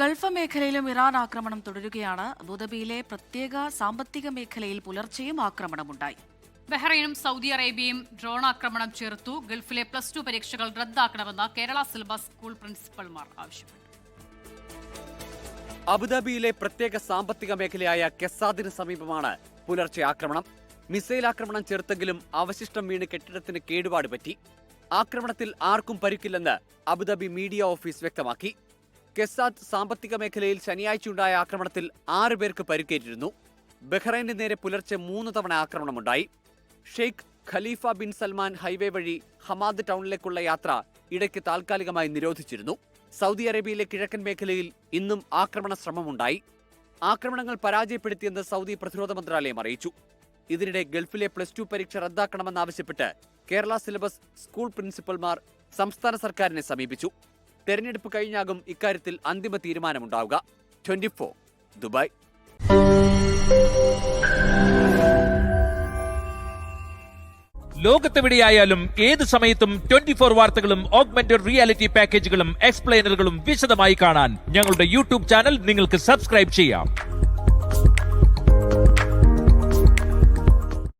Gulf മേഖലയിലും Iran ആക്രമണം തുടരുകയാണ്. അബുദാബിയിലെ പ്രത്യേക സാമ്പത്തിക മേഖലയിൽ പുലർച്ചെയും ആക്രമണമുണ്ടായി. ബഹ്റൈനും സൗദി അറേബ്യയും ഡ്രോൺ ആക്രമണം ചെറുത്തു. ഗൾഫിലെ +2 പരീക്ഷകൾ റദ്ദാക്കണമെന്ന് കേരള സിലബസ് സ്കൂൾ പ്രിൻസിപ്പൽമാർ ആവശ്യപ്പെട്ടു. അബുദാബിയിലെ പ്രത്യേക സാമ്പത്തിക മേഖലയായ കെസാദിന് സമീപമാണ് പുലർച്ചെ ആക്രമണം. മിസൈൽ ആക്രമണം ചെറുത്തെങ്കിലും അവശിഷ്ടം വീണ് കെട്ടിടത്തിന് കേടുപാട് പറ്റി. ആക്രമണത്തിൽ ആർക്കും പരിക്കില്ലെന്ന് അബുദാബി മീഡിയ ഓഫീസ് വ്യക്തമാക്കി. കെസാദ് സാമ്പത്തിക മേഖലയിൽ ശനിയാഴ്ചയുണ്ടായ ആക്രമണത്തിൽ 6 പേർക്ക് പരിക്കേറ്റിരുന്നു. ബഹ്റൈന് നേരെ പുലർച്ചെ 3 തവണ ആക്രമണമുണ്ടായി. Sheikh Khalifa bin Salman highway വഴി ഹമാദ് ടൗണിലേക്കുള്ള യാത്ര ഇടയ്ക്ക് താൽക്കാലികമായി നിരോധിച്ചിരുന്നു. സൗദി അറേബ്യയിലെ കിഴക്കൻ മേഖലയിൽ ഇന്നും ആക്രമണ ശ്രമമുണ്ടായി. ആക്രമണങ്ങൾ പരാജയപ്പെടുത്തിയെന്ന് സൗദി പ്രതിരോധ മന്ത്രാലയം അറിയിച്ചു. ഇതിനിടെ ഗൾഫിലെ +2 പരീക്ഷ റദ്ദാക്കണമെന്നാവശ്യപ്പെട്ട് കേരള സിലബസ് സ്കൂൾ പ്രിൻസിപ്പൽമാർ സംസ്ഥാന സർക്കാരിനെ സമീപിച്ചു. തെരഞ്ഞെടുപ്പ് കഴിഞ്ഞാകും ഇക്കാര്യത്തിൽ അന്തിമ തീരുമാനമുണ്ടാവുക. 24 ദുബായ്. ലോകത്തെവിടെയായാലും ഏത് സമയത്തും 24 വാർത്തകളും ഓഗ്മെന്റഡ് റിയാലിറ്റി പാക്കേജുകളും എക്സ്പ്ലെയിനറുകളും വിശദമായി കാണാൻ ഞങ്ങളുടെ യൂട്യൂബ് ചാനൽ നിങ്ങൾക്ക് സബ്സ്ക്രൈബ് ചെയ്യാം.